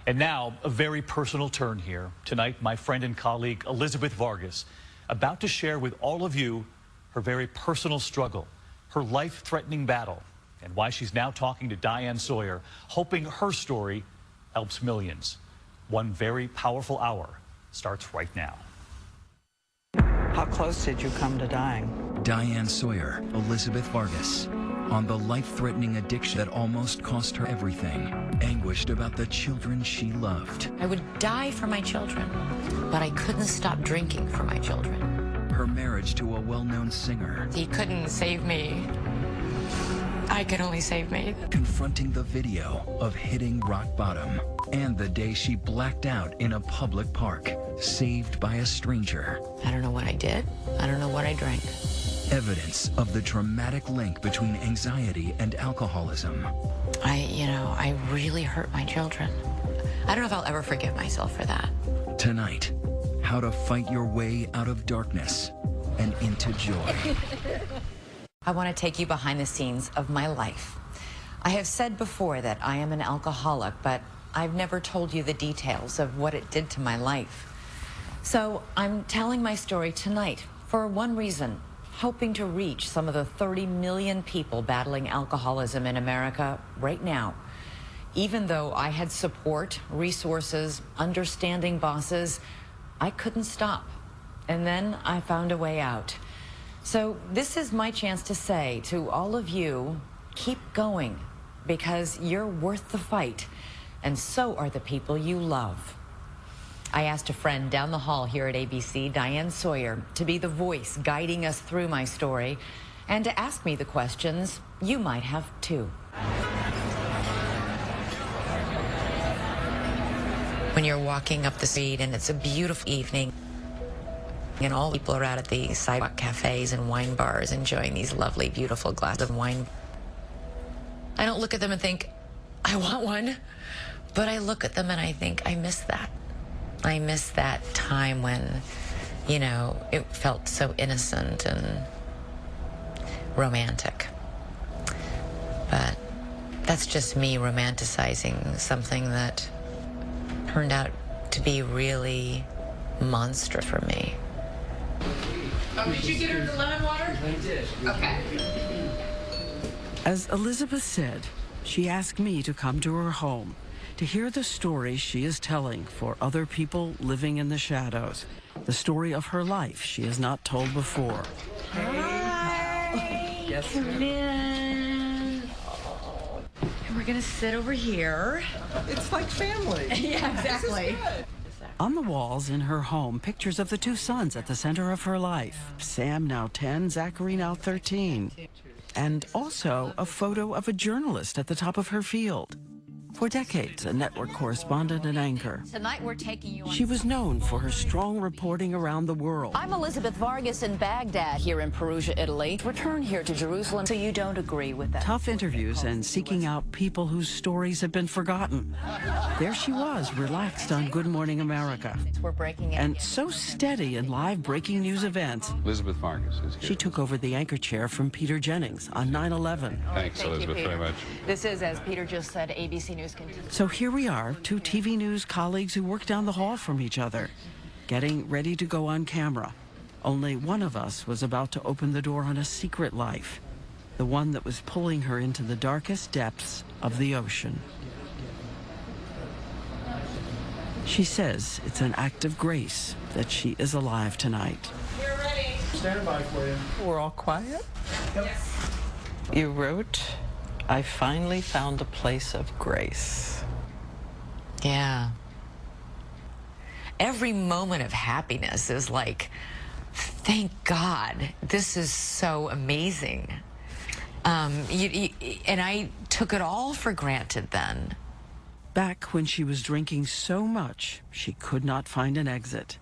And now, a very personal turn here. Tonight, my friend and colleague, Elizabeth Vargas, about to share with all of you her very personal struggle, her life-threatening battle, and why she's now talking to Diane Sawyer, hoping her story helps millions. One very powerful hour starts right now. How close did you come to dying? Diane Sawyer, Elizabeth Vargas, on the life-threatening addiction that almost cost her everything, anguished about the children she loved. I would die for my children, but I couldn't stop drinking for my children. Her marriage to a well-known singer. He couldn't save me. I could only save me. Confronting the video of hitting rock bottom, and the day she blacked out in a public park, saved by a stranger. I don't know what I did. I don't know what I drank. Evidence of the dramatic link between anxiety and alcoholism. I really hurt my children. I don't know if I'll ever forgive myself for that. Tonight, how to fight your way out of darkness and into joy. I want to take you behind the scenes of my life. I have said before that I am an alcoholic, but I've never told you the details of what it did to my life. So I'm telling my story tonight for one reason, hoping to reach some of the 30 million people battling alcoholism in America right now. Even though I had support, resources, understanding bosses, I couldn't stop. And then I found a way out. So this is my chance to say to all of you, keep going, because you're worth the fight, and so are the people you love. I asked a friend down the hall here at ABC, Diane Sawyer, to be the voice guiding us through my story and to ask me the questions you might have too. When you're walking up the street and it's a beautiful evening, and all people are out at the sidewalk cafes and wine bars enjoying these lovely, beautiful glasses of wine. I don't look at them and think, I want one, but I look at them and I think, I miss that. I miss that time when, it felt so innocent and romantic. But that's just me romanticizing something that turned out to be really monstrous for me. Oh, did you get her the lemon water? I did. Okay. As Elizabeth said, she asked me to come to her home to hear the story she is telling for other people living in the shadows. The story of her life she has not told before. Hi. Yes, come in. And we're gonna sit over here. It's like family. Yeah, exactly. On the walls in her home, pictures of the two sons at the center of her life. Sam, now 10, Zachary, now 13. And also a photo of a journalist at the top of her field. For decades, a network correspondent and anchor. Tonight we're taking you on. She was known for her strong reporting around the world. I'm Elizabeth Vargas in Baghdad, here in Perugia, Italy. Return here to Jerusalem, so you don't agree with that. Tough interviews and seeking out people whose stories have been forgotten. There she was, relaxed on Good Morning America. We're breaking it. And so steady in live breaking news events. Elizabeth Vargas is here. She took over the anchor chair from Peter Jennings on 9/11. Thanks, Elizabeth, very much. This is, as Peter just said, ABC News continues. So here we are, two TV news colleagues who work down the hall from each other, getting ready to go on camera. Only one of us was about to open the door on a secret life, the one that was pulling her into the darkest depths of the ocean. She says it's an act of grace that she is alive tonight. We're ready. Stand by for you. We're all quiet? Yep. Yes. You wrote, I finally found a place of grace. Yeah. Every moment of happiness is like, thank God, this is so amazing. And I took it all for granted then. Back when she was drinking so much, she could not find an exit.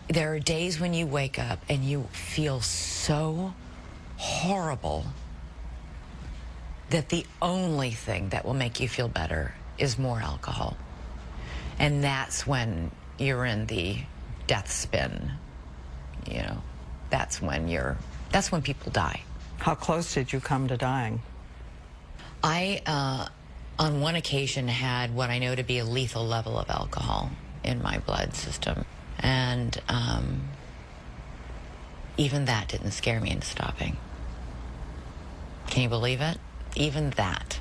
There are days when you wake up and you feel so horrible that the only thing that will make you feel better is more alcohol. And that's when you're in the death spin. That's when people die. How close did you come to dying? I on one occasion had what I know to be a lethal level of alcohol in my blood system. And even that didn't scare me into stopping. Can you believe it? Even that.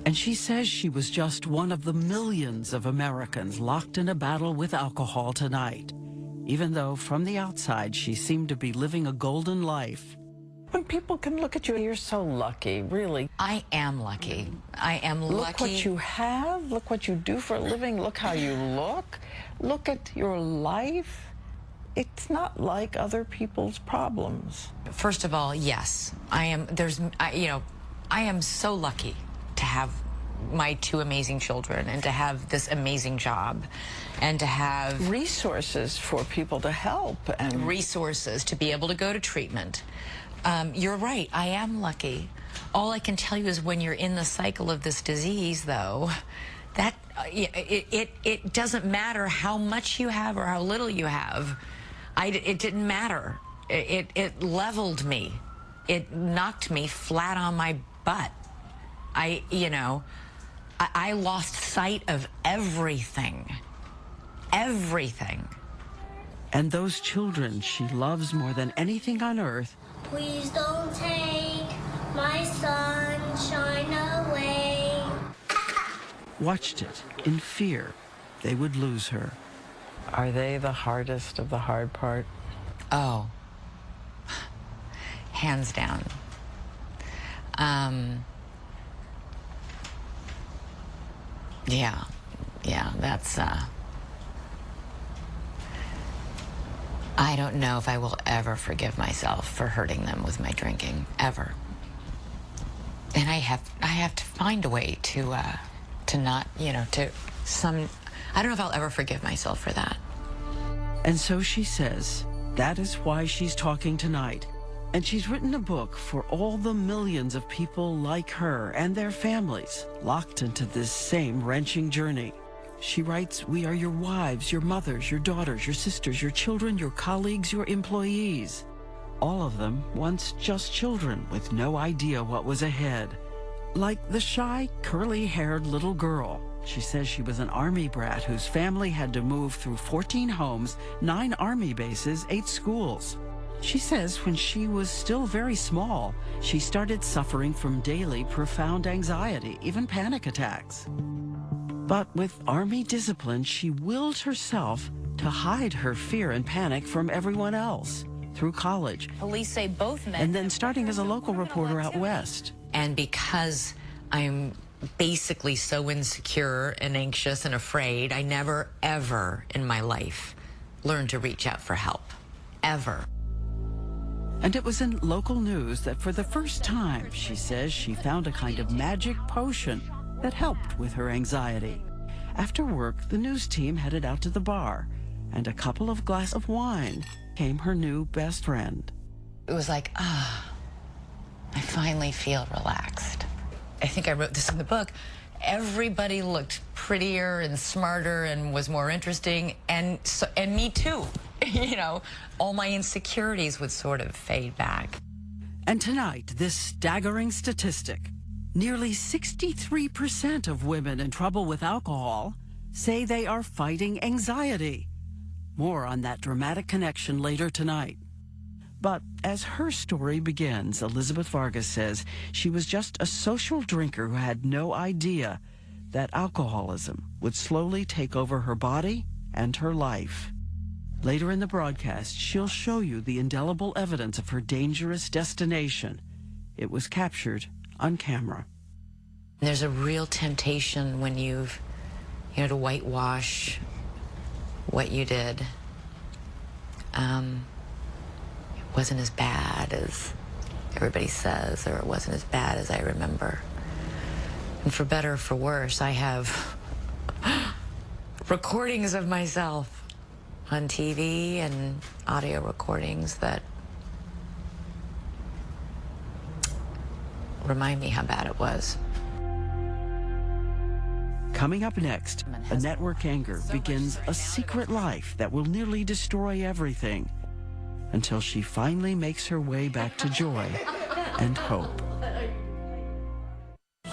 And she says she was just one of the millions of Americans locked in a battle with alcohol tonight, even though from the outside she seemed to be living a golden life. When people can look at you, you're so lucky, really. I am lucky. I am lucky. Look what you have, look what you do for a living, look how you look at your life. It's not like other people's problems. First of all, yes, I am. I am so lucky to have my two amazing children and to have this amazing job and to have resources for people to help and resources to be able to go to treatment. You're right, I am lucky. All I can tell you is when you're in the cycle of this disease, though, that it doesn't matter how much you have or how little you have. It didn't matter. It leveled me. It knocked me flat on my butt. I lost sight of everything. Everything. And those children she loves more than anything on earth. Please don't take my sunshine away. Watched it in fear they would lose her. Are they the hardest of the hard part? Oh, hands down. Yeah, that's, I don't know if I will ever forgive myself for hurting them with my drinking, ever. And I have to find a way to not, I don't know if I'll ever forgive myself for that. And so she says that is why she's talking tonight. And she's written a book for all the millions of people like her and their families locked into this same wrenching journey. She writes, we are your wives, your mothers, your daughters, your sisters, your children, your colleagues, your employees. All of them once just children with no idea what was ahead. Like the shy, curly-haired little girl. She says she was an Army brat whose family had to move through 14 homes, 9 Army bases, 8 schools. She says when she was still very small, she started suffering from daily profound anxiety, even panic attacks. But with Army discipline, she willed herself to hide her fear and panic from everyone else through college. Police say both men. And then starting as a local reporter out west. And because I'm basically so insecure and anxious and afraid, I never, ever in my life learned to reach out for help. Ever. And it was in local news that for the first time, she says, she found a kind of magic potion that helped with her anxiety. After work, the news team headed out to the bar, and a couple of glasses of wine came her new best friend. It was like, I finally feel relaxed. I think I wrote this in the book. Everybody looked prettier and smarter and was more interesting, and me too. All my insecurities would sort of fade back. And tonight, this staggering statistic. Nearly 63% of women in trouble with alcohol say they are fighting anxiety. More on that dramatic connection later tonight. But as her story begins, Elizabeth Vargas says she was just a social drinker who had no idea that alcoholism would slowly take over her body and her life. Later in the broadcast, she'll show you the indelible evidence of her dangerous destination. It was captured on camera. There's a real temptation when you've, to whitewash what you did. It wasn't as bad as everybody says, or it wasn't as bad as I remember. And for better or for worse, I have recordings of myself on TV and audio recordings that remind me how bad it was. Coming up next, a network anchor begins a secret life that will nearly destroy everything until she finally makes her way back to joy and hope.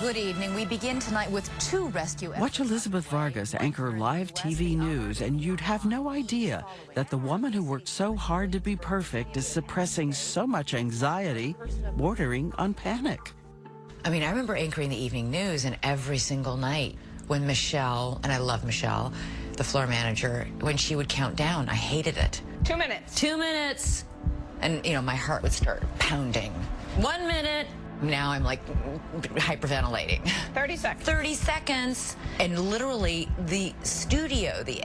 Good evening. We begin tonight with 2 rescue efforts. Watch Elizabeth Vargas anchor live TV news, and you'd have no idea that the woman who worked so hard to be perfect is suppressing so much anxiety, bordering on panic. I mean, I remember anchoring the evening news, and every single night when Michelle, and I love Michelle, the floor manager, when she would count down, I hated it. 2 minutes. 2 minutes. And, you know, my heart would start pounding. 1 minute. Now I'm like hyperventilating. 30 seconds. 30 seconds. And literally the studio, the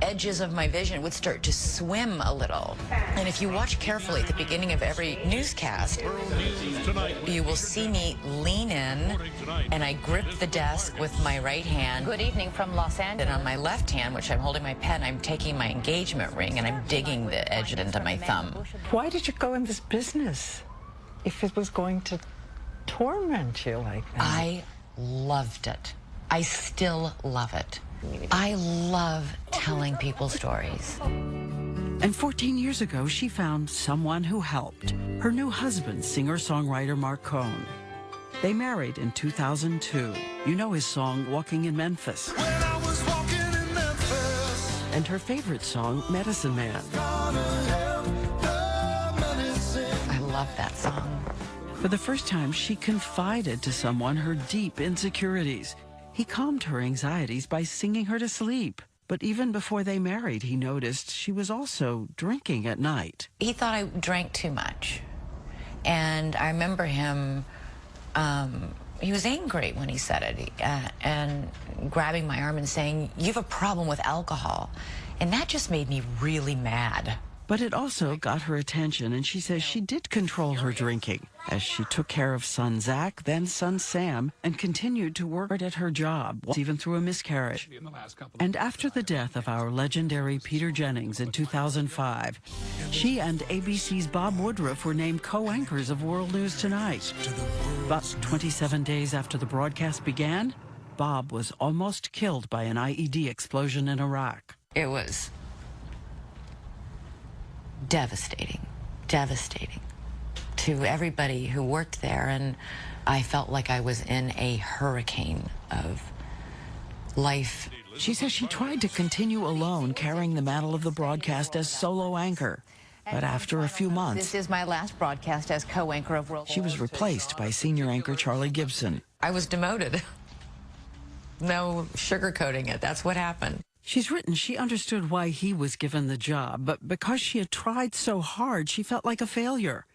edges of my vision would start to swim a little. And if you watch carefully at the beginning of every newscast, you will see me lean in and I grip the desk with my right hand. Good evening from Los Angeles. And on my left hand, which I'm holding my pen, I'm taking my engagement ring and I'm digging the edge into my thumb. Why did you go in this business if it was going to torment you like that? I loved it. I still love it. I love telling people stories. And 14 years ago, she found someone who helped. Her new husband, singer-songwriter Mark Cohn. They married in 2002. You know his song, Walking in Memphis. When I was walking in Memphis. And her favorite song, Medicine Man. I love that song. For the first time, she confided to someone her deep insecurities. He calmed her anxieties by singing her to sleep. But even before they married, he noticed she was also drinking at night. He thought I drank too much. And I remember him, he was angry when he said it, and grabbing my arm and saying, "You have a problem with alcohol." And that just made me really mad. But it also got her attention, and she says she did control her drinking as she took care of son Zach, then son Sam, and continued to work at her job, even through a miscarriage. And after the death of our legendary Peter Jennings in 2005, she and ABC's Bob Woodruff were named co-anchors of World News Tonight. But 27 days after the broadcast began, Bob was almost killed by an IED explosion in Iraq. It was devastating, devastating to everybody who worked there, and I felt like I was in a hurricane of life. She says she tried to continue alone, carrying the mantle of the broadcast as solo anchor. But after a few months, This is my last broadcast as co-anchor of World. she was replaced by senior anchor Charlie Gibson. I was demoted. No sugarcoating it. That's what happened. She's written she understood why he was given the job, but because she had tried so hard, she felt like a failure.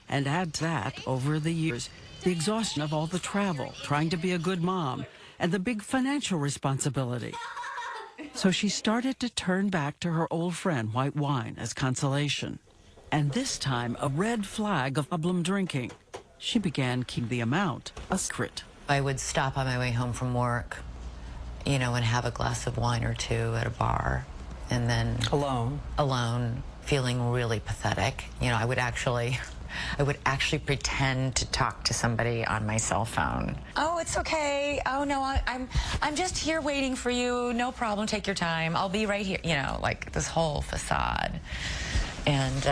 And add to that, over the years, the exhaustion of all the travel, trying to be a good mom, and the big financial responsibility. So she started to turn back to her old friend, white wine, as consolation. And this time, a red flag of problem drinking. She began keeping the amount a secret. I would stop on my way home from work, you know, and have a glass of wine or two at a bar, and then alone, feeling really pathetic. You know, I would actually pretend to talk to somebody on my cell phone. Oh, it's okay. Oh no, I'm just here waiting for you. No problem. Take your time. I'll be right here. You know, like this whole facade, and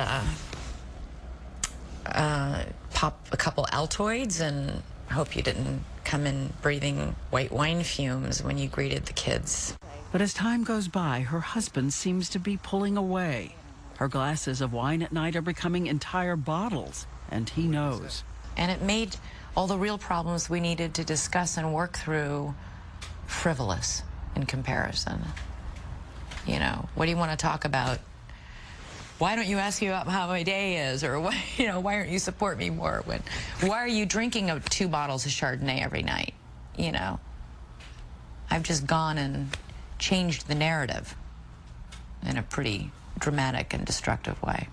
pop a couple Altoids and hope you didn't come in breathing white wine fumes when you greeted the kids. But as time goes by, her husband seems to be pulling away. Her glasses of wine at night are becoming entire bottles, and he knows. And it made all the real problems we needed to discuss and work through frivolous in comparison. You know, what do you want to talk about? Why don't you ask me about how my day is? Or, why, you know, why don't you support me more? Why are you drinking 2 bottles of Chardonnay every night? You know, I've just gone and changed the narrative in a pretty dramatic and destructive way.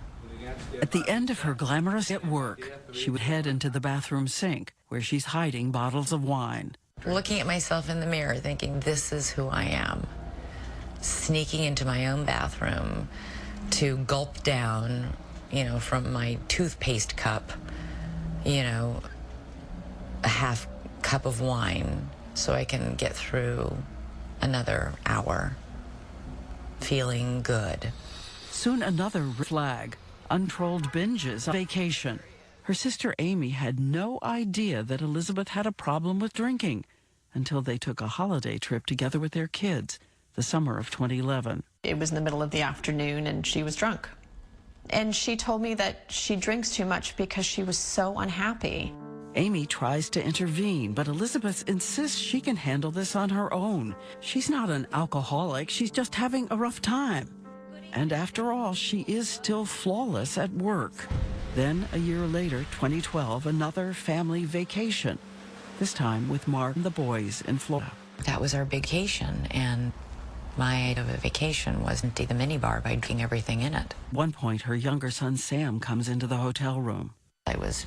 At the end of her glamorous at work, she would head into the bathroom sink, where she's hiding bottles of wine. Looking at myself in the mirror, thinking, this is who I am. Sneaking into my own bathroom to gulp down, you know, from my toothpaste cup, you know, a half cup of wine so I can get through another hour feeling good. Soon another flag, untrolled binges on vacation. Her sister Amy had no idea that Elizabeth had a problem with drinking until they took a holiday trip together with their kids the summer of 2011. It was in the middle of the afternoon and she was drunk. And she told me that she drinks too much because she was so unhappy. Amy tries to intervene, but Elizabeth insists she can handle this on her own. She's not an alcoholic, she's just having a rough time. And after all, she is still flawless at work. Then, a year later, 2012, another family vacation, this time with Mark and the boys in Florida. That was our vacation, and my vacation was empty the minibar by drinking everything in it. At one point, her younger son Sam comes into the hotel room. I was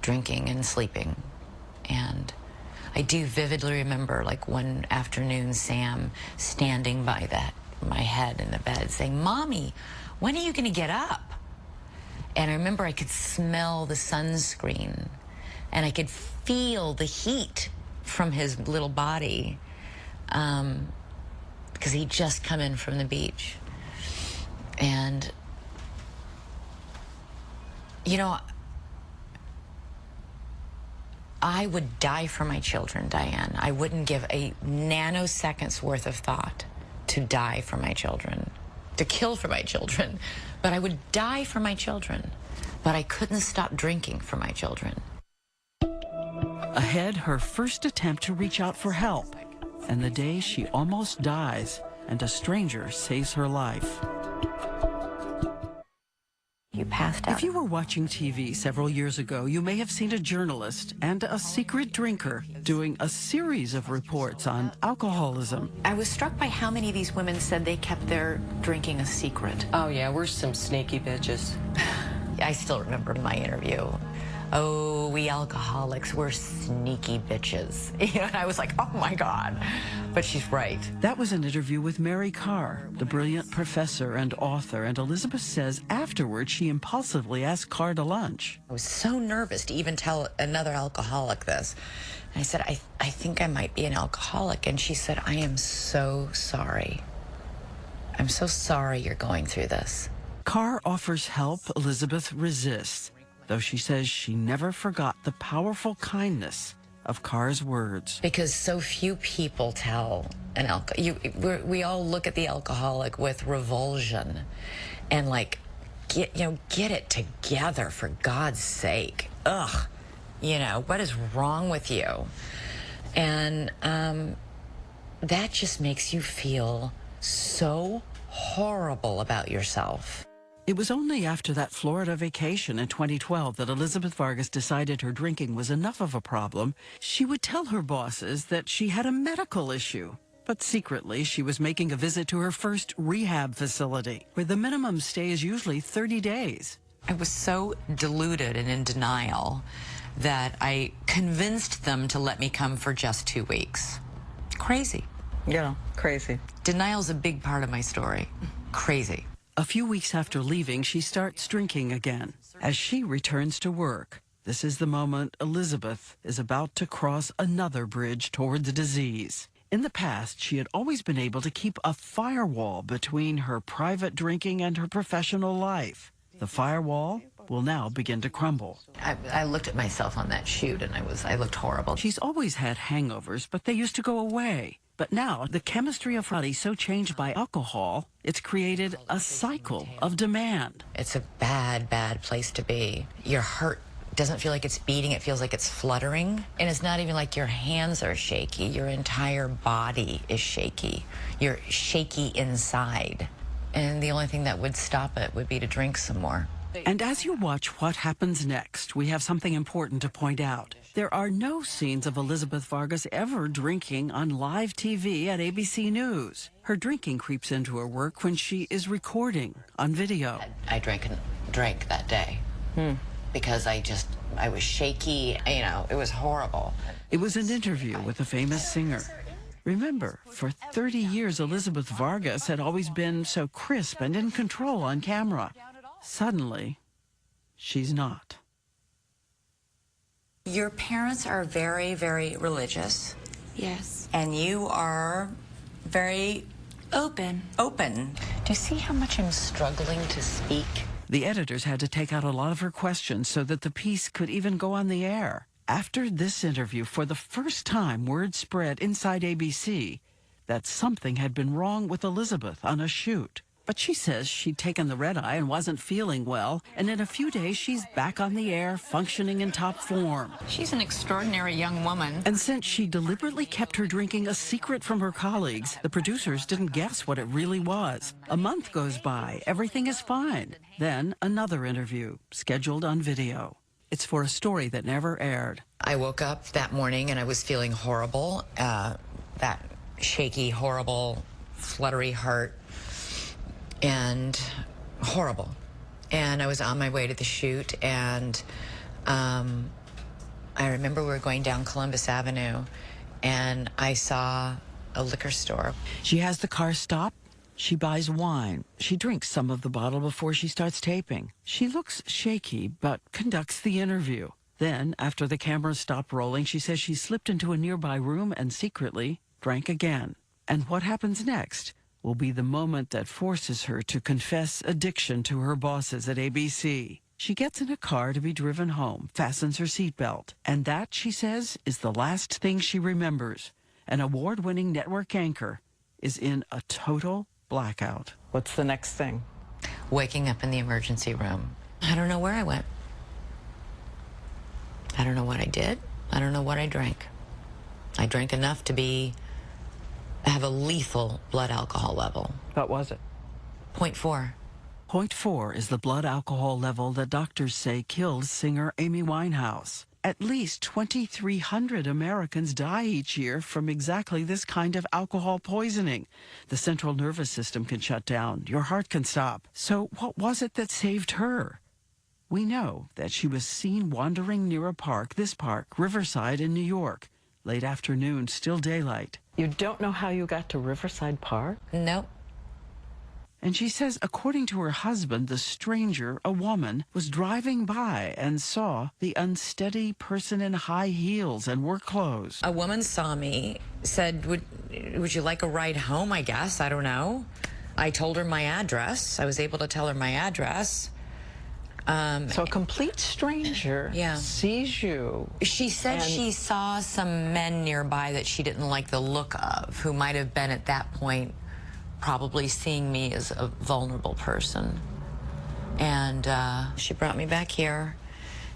drinking and sleeping, and I do vividly remember, like, one afternoon, Sam standing by my head in the bed saying, "Mommy, when are you going to get up?" And I remember I could smell the sunscreen, and I could feel the heat from his little body, because he'd just come in from the beach. And, you know, I would die for my children, Diane. I wouldn't give a nanosecond's worth of thought to die for my children, to kill for my children. But I would die for my children. But I couldn't stop drinking for my children. Ahead, her first attempt to reach out for help, and the day she almost dies and a stranger saves her life. You passed out. If you were watching TV several years ago, you may have seen a journalist and a secret drinker doing a series of reports on alcoholism. I was struck by how many of these women said they kept their drinking a secret. Oh, yeah, we're some sneaky bitches. I still remember my interview. "Oh, we alcoholics, we're sneaky bitches." You know, and I was like, oh my God. But she's right. That was an interview with Mary Carr, the brilliant professor and author, and Elizabeth says afterward she impulsively asked Carr to lunch. I was so nervous to even tell another alcoholic this. And I said, I think I might be an alcoholic. And she said, "I am so sorry. I'm so sorry you're going through this." Carr offers help. Elizabeth resists, though she says she never forgot the powerful kindness of Carr's words. Because so few people tell an alcoholic. We all look at the alcoholic with revulsion and like, get it together, for God's sake. Ugh, what is wrong with you? And that just makes you feel so horrible about yourself. It was only after that Florida vacation in 2012 that Elizabeth Vargas decided her drinking was enough of a problem. She would tell her bosses that she had a medical issue, but secretly she was making a visit to her first rehab facility, where the minimum stay is usually 30 days. I was so deluded and in denial that I convinced them to let me come for just 2 weeks. Crazy. Yeah, crazy. Denial's a big part of my story. Crazy. A few weeks after leaving, she starts drinking again. As she returns to work, this is the moment Elizabeth is about to cross another bridge toward the disease. In the past, she had always been able to keep a firewall between her private drinking and her professional life. The firewall will now begin to crumble. I looked at myself on that shoot and I looked horrible. She's always had hangovers, but they used to go away. But now, the chemistry of her body so changed by alcohol, it's created a cycle of demand. It's a bad, bad place to be. Your heart doesn't feel like it's beating, it feels like it's fluttering. And it's not even like your hands are shaky, your entire body is shaky. You're shaky inside. And the only thing that would stop it would be to drink some more. And as you watch what happens next, we have something important to point out. There are no scenes of Elizabeth Vargas ever drinking on live TV at ABC News. Her drinking creeps into her work when she is recording on video. I drank that day because I was shaky, it was horrible. It was an interview with a famous singer. Remember, for 30 years, Elizabeth Vargas had always been so crisp and in control on camera. Suddenly, she's not. Your parents are very, very religious. Yes. And you are very Open. open. Do you see how much I'm struggling to speak? The editors had to take out a lot of her questions so that the piece could even go on the air. After this interview, for the first time, word spread inside ABC that something had been wrong with Elizabeth on a shoot. But she says she'd taken the red eye and wasn't feeling well, and in a few days she's back on the air, functioning in top form. She's an extraordinary young woman. And since she deliberately kept her drinking a secret from her colleagues, the producers didn't guess what it really was. A month goes by, everything is fine. Then another interview, scheduled on video. It's for a story that never aired. I woke up that morning and I was feeling horrible, that shaky, horrible, fluttery heart, and horrible. And I was on my way to the shoot, and I remember we were going down Columbus Avenue, and I saw a liquor store. She has the car stop. She buys wine. She drinks some of the bottle before she starts taping. She looks shaky, but conducts the interview. Then, after the cameras stop rolling, she says she slipped into a nearby room and secretly drank again. And what happens next will be the moment that forces her to confess addiction to her bosses at ABC. She gets in a car to be driven home, fastens her seatbelt, and that, she says, is the last thing she remembers. An award-winning network anchor is in a total blackout. What's the next thing? Waking up in the emergency room. I don't know where I went. I don't know what I did. I don't know what I drank. I drank enough to have a lethal blood alcohol level. What was it? 0.4. 0.4 is the blood alcohol level that doctors say killed singer Amy Winehouse. At least 2,300 Americans die each year from exactly this kind of alcohol poisoning. The central nervous system can shut down. Your heart can stop. So what was it that saved her? We know that she was seen wandering near a park, this park, Riverside in New York. Late afternoon, still daylight. You don't know how you got to Riverside Park? Nope. And she says, according to her husband, the stranger, a woman, was driving by and saw the unsteady person in high heels and work clothes. A woman saw me, said, would you like a ride home, I guess? I don't know. I told her my address. I was able to tell her my address. So a complete stranger sees you. She said she saw some men nearby that she didn't like the look of, who might have been at that point probably seeing me as a vulnerable person. And she brought me back here.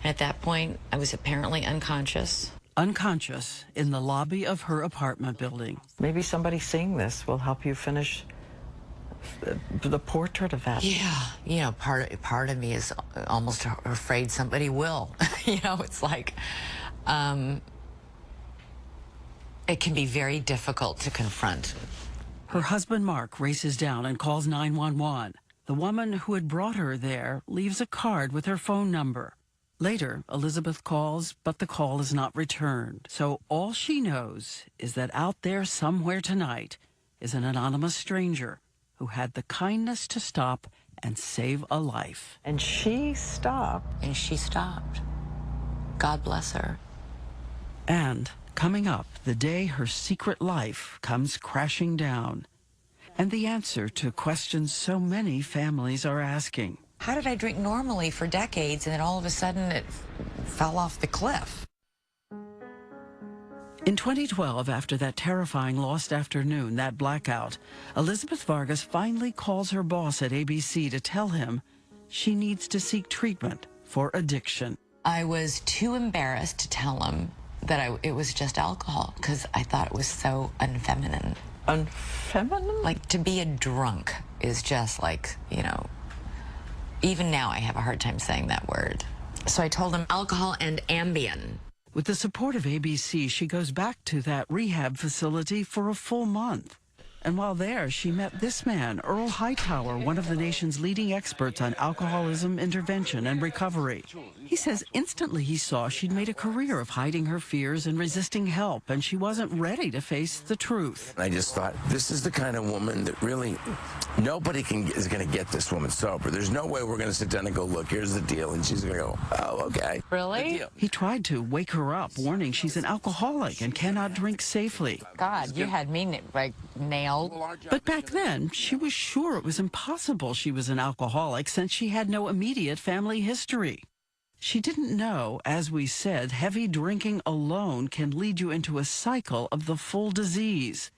And at that point, I was apparently unconscious. Unconscious in the lobby of her apartment building. Maybe somebody seeing this will help you finish the portrait of that. Yeah, you know, part of me is almost afraid somebody will. You know, it's like, it can be very difficult to confront. Her husband, Mark, races down and calls 911. The woman who had brought her there leaves a card with her phone number. Later, Elizabeth calls, but the call is not returned. So all she knows is that out there somewhere tonight is an anonymous stranger who had the kindness to stop and save a life. And she stopped. And she stopped. God bless her. And coming up, the day her secret life comes crashing down. And the answer to questions so many families are asking. How did I drink normally for decades and then all of a sudden it fell off the cliff? In 2012, after that terrifying lost afternoon, that blackout, Elizabeth Vargas finally calls her boss at ABC to tell him she needs to seek treatment for addiction. I was too embarrassed to tell him that it was just alcohol because I thought it was so unfeminine. Unfeminine? Like, to be a drunk is just like, you know, even now I have a hard time saying that word. So I told him alcohol and Ambien. With the support of ABC, she goes back to that rehab facility for a full month. And while there, she met this man, Earl Hightower, one of the nation's leading experts on alcoholism intervention and recovery. He says instantly he saw she'd made a career of hiding her fears and resisting help, and she wasn't ready to face the truth. I just thought, this is the kind of woman that really, nobody is going to get this woman sober. There's no way we're going to sit down and go, look, here's the deal, and she's going to go, oh, okay. Really? He tried to wake her up, warning she's an alcoholic and cannot drink safely. God, you had me, like, nail. But back then, she was sure it was impossible she was an alcoholic since she had no immediate family history. She didn't know, as we said, heavy drinking alone can lead you into a cycle of the full disease.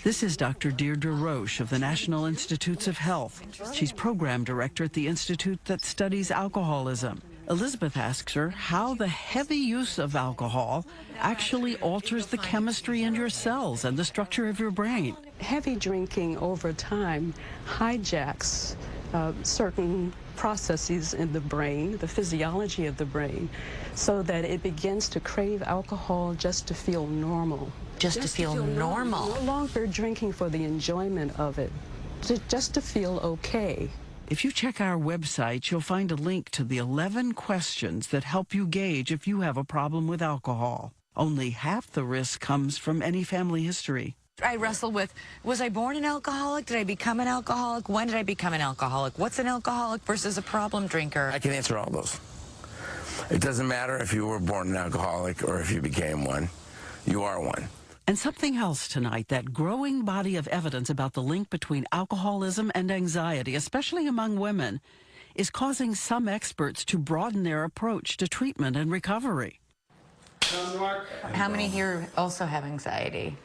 This is Dr. Deirdre Roche of the National Institutes of Health. She's program director at the institute that studies alcoholism. Elizabeth asks her how the heavy use of alcohol actually alters the chemistry in your cells and the structure of your brain. Heavy drinking over time hijacks certain processes in the brain, the physiology of the brain, so that it begins to crave alcohol just to feel normal. Just to feel normal. No longer drinking for the enjoyment of it, just to feel okay. If you check our website, you'll find a link to the 11 questions that help you gauge if you have a problem with alcohol. Only half the risk comes from any family history. I wrestle with, was I born an alcoholic? Did I become an alcoholic? When did I become an alcoholic? What's an alcoholic versus a problem drinker? I can answer all those. It doesn't matter if you were born an alcoholic or if you became one. You are one. And something else tonight, that growing body of evidence about the link between alcoholism and anxiety, especially among women, is causing some experts to broaden their approach to treatment and recovery. How many here also have anxiety?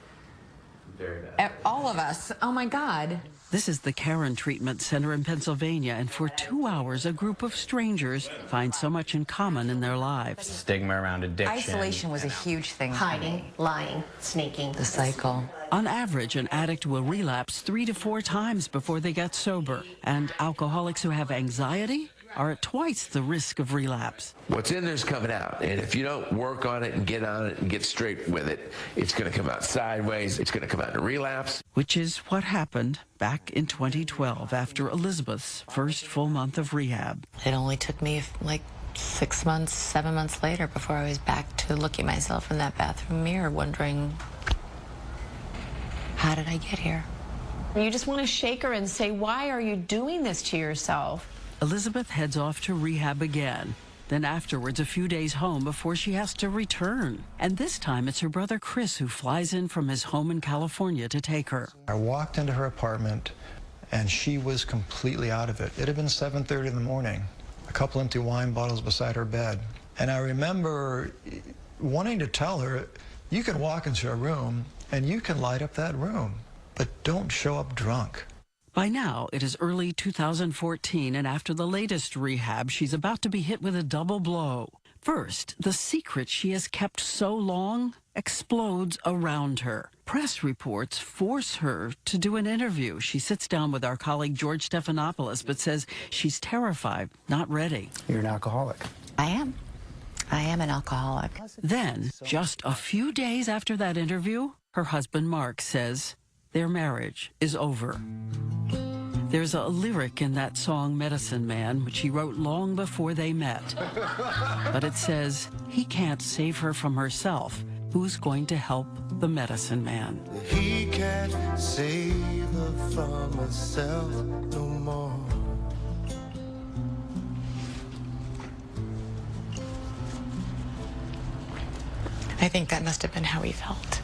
Very bad. All of us. Oh, my God. This is the Karen Treatment Center in Pennsylvania, and for 2 hours, a group of strangers find so much in common in their lives. Stigma around addiction. Isolation was a huge thing. Hiding, lying, sneaking. The cycle. On average, an addict will relapse 3 to 4 times before they get sober, and alcoholics who have anxiety are at twice the risk of relapse. What's in there's coming out, and if you don't work on it and get on it and get straight with it, it's going to come out sideways. It's going to come out in a relapse. Which is what happened back in 2012 after Elizabeth's first full month of rehab. It only took me like 6 months, 7 months later before I was back to looking at myself in that bathroom mirror wondering, how did I get here? You just want to shake her and say, why are you doing this to yourself? Elizabeth heads off to rehab again, then afterwards a few days home before she has to return. And this time it's her brother Chris who flies in from his home in California to take her. I walked into her apartment and she was completely out of it. It had been 7:30 in the morning, a couple empty wine bottles beside her bed. And I remember wanting to tell her, you can walk into a room and you can light up that room, but don't show up drunk. By now, it is early 2014, and after the latest rehab, she's about to be hit with a double blow. First, the secret she has kept so long explodes around her. Press reports force her to do an interview. She sits down with our colleague George Stephanopoulos, but says she's terrified, not ready. You're an alcoholic. I am. I am an alcoholic. Then, just a few days after that interview, her husband Mark says their marriage is over. There's a lyric in that song, Medicine Man, which he wrote long before they met. But it says, he can't save her from herself. Who's going to help the medicine man? He can't save her from herself no more. I think that must have been how he felt.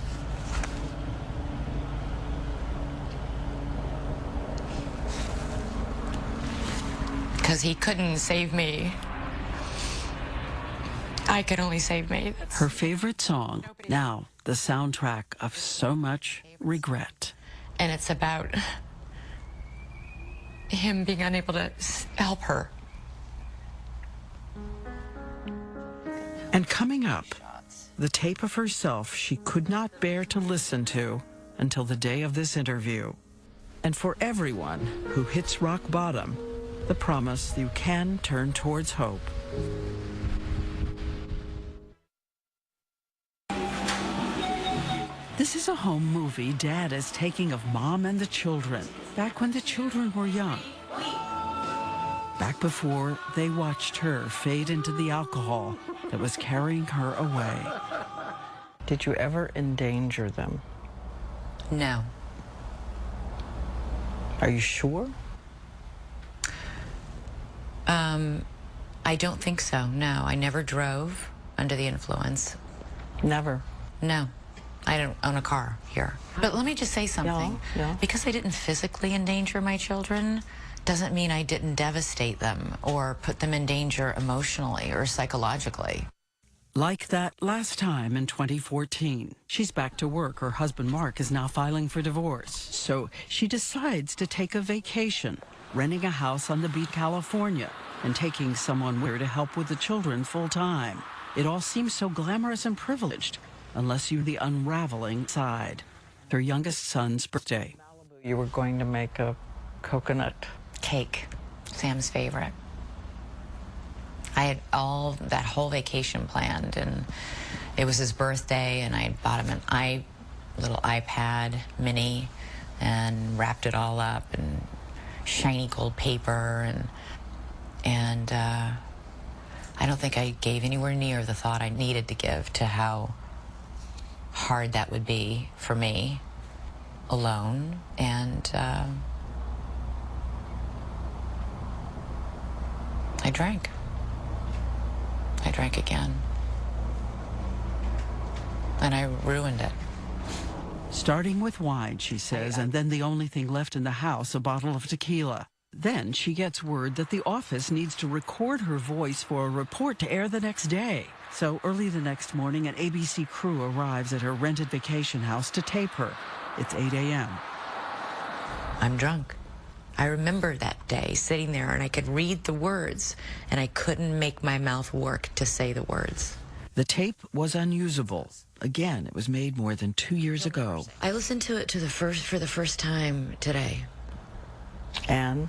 Because he couldn't save me. I could only save me. Her favorite song, now the soundtrack of so much regret. And it's about him being unable to help her. And coming up, the tape of herself she could not bear to listen to until the day of this interview. And for everyone who hits rock bottom, the promise you can turn towards hope. This is a home movie Dad is taking of Mom and the children, back when the children were young. Back before they watched her fade into the alcohol that was carrying her away. Did you ever endanger them? No. Are you sure? I don't think so, no. I never drove under the influence. Never? No. I don't own a car here. But let me just say something. Yeah. Because I didn't physically endanger my children doesn't mean I didn't devastate them or put them in danger emotionally or psychologically. Like that last time in 2014. She's back to work. Her husband, Mark, is now filing for divorce. So she decides to take a vacation, renting a house on the beach, California, and taking someone with her to help with the children full time. It all seems so glamorous and privileged, unless you're the unraveling side. Her youngest son's birthday. You were going to make a coconut cake, Sam's favorite. I had that whole vacation planned, and it was his birthday, and I bought him an little iPad mini and wrapped it all up in shiny gold paper, and I don't think I gave anywhere near the thought I needed to give to how hard that would be for me alone, and I drank. I drank again. And I ruined it. Starting with wine, she says, and then the only thing left in the house, a bottle of tequila. Then she gets word that the office needs to record her voice for a report to air the next day. So early the next morning, an ABC crew arrives at her rented vacation house to tape her. It's 8 a.m. I'm drunk. I remember that day sitting there, and I could read the words, and I couldn't make my mouth work to say the words. The tape was unusable. Again, it was made more than 2 years ago. I listened to it for the first time today. And?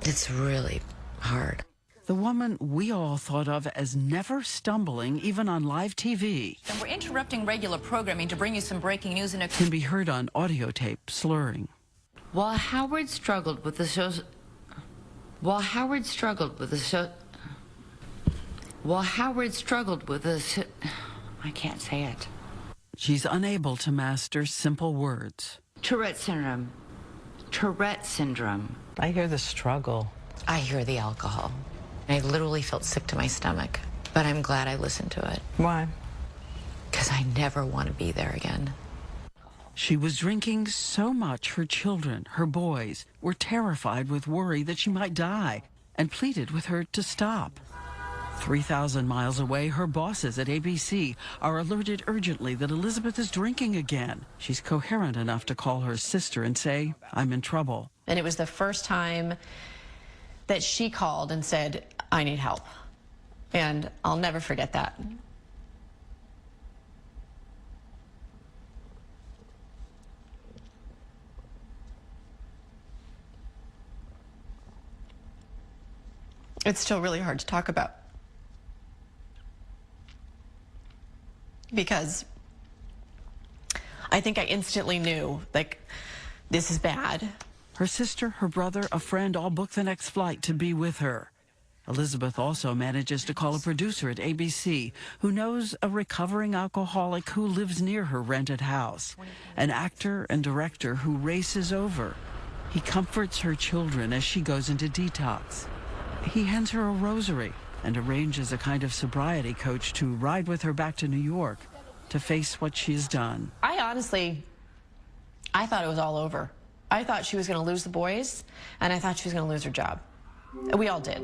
It's really hard. The woman we all thought of as never stumbling, even on live TV. And we're interrupting regular programming to bring you some breaking news in a... Can be heard on audio tape, slurring. While Howard struggled with the show... I can't say it. She's unable to master simple words. Tourette syndrome. I hear the struggle. I hear the alcohol. I literally felt sick to my stomach, but I'm glad I listened to it. Why? Because I never want to be there again. She was drinking so much her children, her boys, were terrified with worry that she might die and pleaded with her to stop. 3,000 miles away, her bosses at ABC are alerted urgently that Elizabeth is drinking again. She's coherent enough to call her sister and say, "I'm in trouble." And it was the first time that she called and said, "I need help." And I'll never forget that. It's still really hard to talk about. Because I think I instantly knew, like, this is bad. Her sister, her brother, a friend all book the next flight to be with her. Elizabeth also manages to call a producer at ABC who knows a recovering alcoholic who lives near her rented house, an actor and director who races over. He comforts her children as she goes into detox. He hands her a rosary and arranges a kind of sobriety coach to ride with her back to New York to face what she's done. I thought it was all over. I thought she was going to lose the boys, and I thought she was going to lose her job. We all did.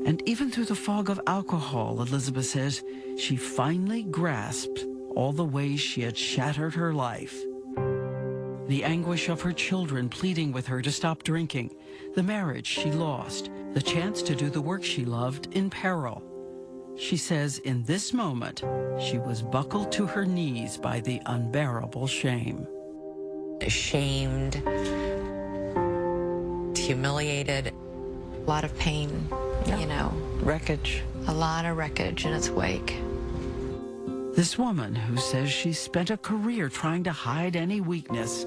And even through the fog of alcohol, Elizabeth says, she finally grasped all the ways she had shattered her life. The anguish of her children pleading with her to stop drinking, the marriage she lost, the chance to do the work she loved in peril. She says in this moment, she was buckled to her knees by the unbearable shame. Ashamed, humiliated, a lot of pain, you know. Wreckage. A lot of wreckage in its wake. This woman who says she spent a career trying to hide any weakness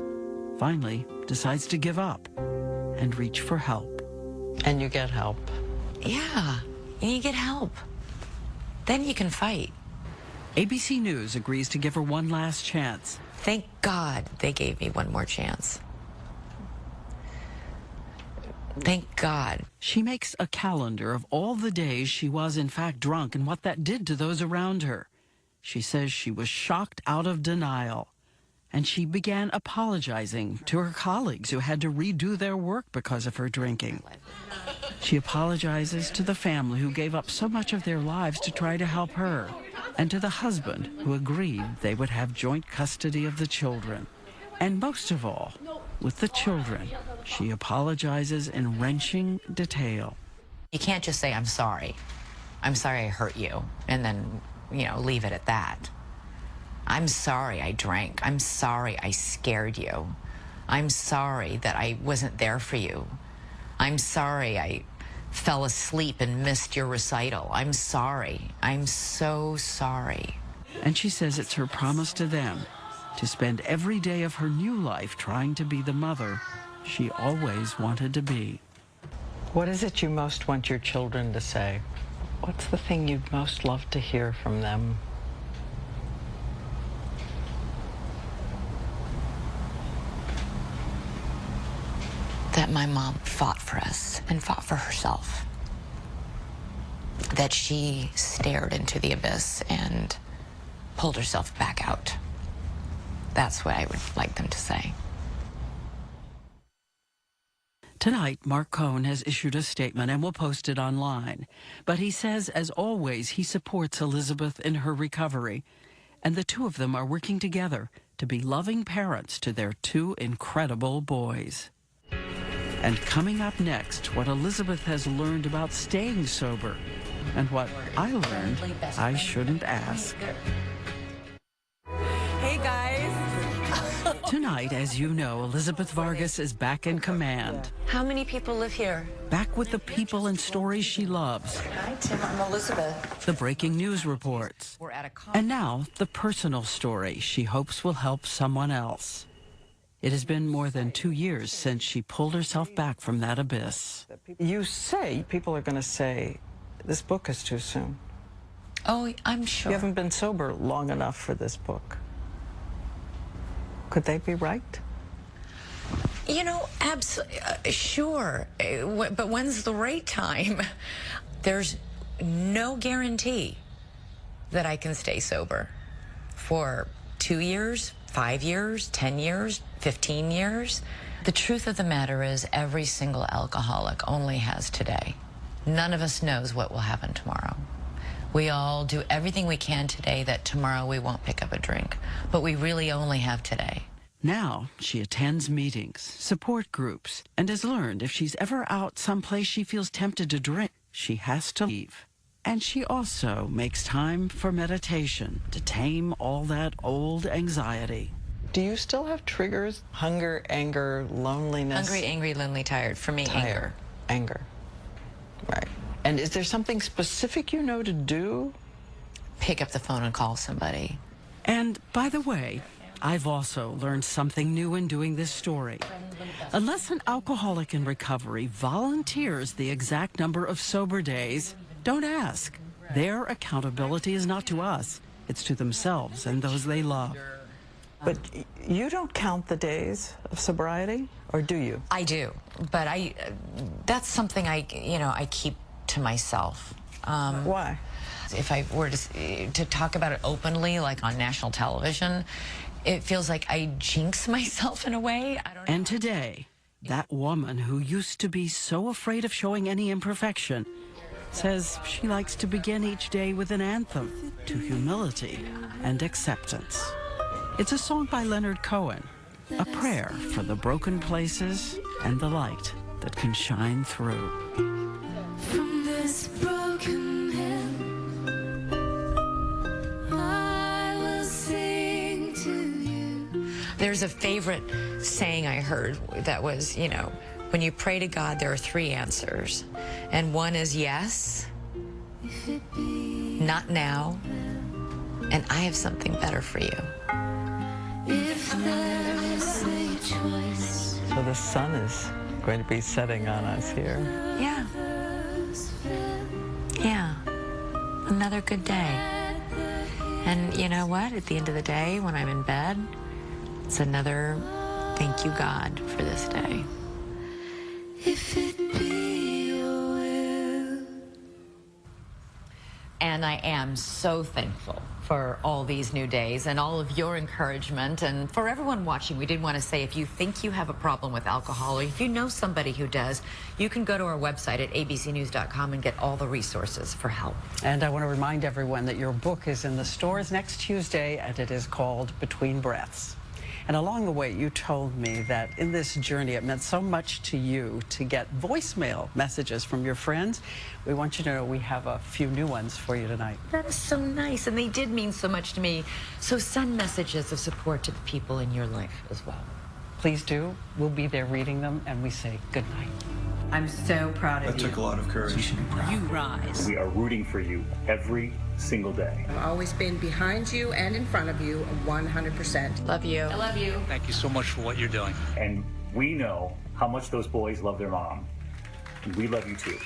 finally decides to give up and reach for help. And you get help. Yeah, and you get help. Then you can fight. ABC News agrees to give her one last chance. Thank God they gave me one more chance. Thank God. She makes a calendar of all the days she was in fact drunk and what that did to those around her. She says she was shocked out of denial. and she began apologizing to her colleagues who had to redo their work because of her drinking. She apologizes to the family who gave up so much of their lives to try to help her, and to the husband who agreed they would have joint custody of the children. And most of all, with the children, she apologizes in wrenching detail. You can't just say, I'm sorry I hurt you, and then, leave it at that. I'm sorry I drank. I'm sorry I scared you. I'm sorry that I wasn't there for you. I'm sorry I fell asleep and missed your recital. I'm sorry. I'm so sorry. And she says it's her promise to them to spend every day of her new life trying to be the mother she always wanted to be. What is it you most want your children to say? What's the thing you'd most love to hear from them? That my mom fought for us and fought for herself. That she stared into the abyss and pulled herself back out. That's what I would like them to say. Tonight, Mark Cohn has issued a statement and will post it online. But he says, as always, he supports Elizabeth in her recovery. And the two of them are working together to be loving parents to their two incredible boys. And coming up next, what Elizabeth has learned about staying sober and what I learned I shouldn't ask. Hey, guys. Tonight, as you know, Elizabeth Vargas is back in command. How many people live here? Back with the people and stories she loves. Hi, Tim. I'm Elizabeth. The breaking news reports. And now, the personal story she hopes will help someone else. It has been more than 2 years since she pulled herself back from that abyss. You say people are going to say, this book is too soon. Oh, I'm sure. You haven't been sober long enough for this book. Could they be right? Absolutely, sure. But when's the right time? There's no guarantee that I can stay sober for 2 years, 5 years, 10 years, 15 years. The truth of the matter is every single alcoholic only has today. None of us knows what will happen tomorrow. We all do everything we can today that tomorrow we won't pick up a drink, but we really only have today. Now she attends meetings, support groups, and has learned if she's ever out someplace she feels tempted to drink, she has to leave. And she also makes time for meditation to tame all that old anxiety. Do you still have triggers? Hunger, anger, loneliness? Hungry, angry, lonely, tired. For me, Tired. Anger. Right. And is there something specific you know to do? Pick up the phone and call somebody. And by the way, I've also learned something new in doing this story. Unless an alcoholic in recovery volunteers the exact number of sober days, don't ask. Their accountability is not to us. It's to themselves and those they love. But you don't count the days of sobriety, or do you? I do, but that's something I keep to myself. Why? If I were to talk about it openly, like on national television, it feels like I jinx myself in a way. I don't know. And today, that woman who used to be so afraid of showing any imperfection says she likes to begin each day with an anthem to humility and acceptance. It's a song by Leonard Cohen, a prayer for the broken places and the light that can shine through. From this broken hill, I will sing to you. There's a favorite saying I heard that was, when you pray to God, there are 3 answers. And one is yes, not now, and I have something better for you. If there is a choice. So the sun is going to be setting on us here. Yeah. Yeah. Another good day. And you know what? At the end of the day, when I'm in bed, it's another thank you, God, for this day. If it be your will. And And I am so thankful for all these new days and all of your encouragement. And for everyone watching, we did want to say, if you think you have a problem with alcohol, or if you know somebody who does, you can go to our website at abcnews.com and get all the resources for help. And I want to remind everyone that your book is in the stores next Tuesday, and it is called Between Breaths. And along the way, you told me that in this journey, it meant so much to you to get voicemail messages from your friends. We want you to know we have a few new ones for you tonight. That is so nice, and they did mean so much to me. So send messages of support to the people in your life as well. Please do. We'll be there reading them, and we say good night. I'm so proud of you. That took a lot of courage. You should be proud. You rise. We are rooting for you every single day. I've always been behind you and in front of you 100%. Love you. I love you. Thank you so much for what you're doing. And we know how much those boys love their mom. And we love you too.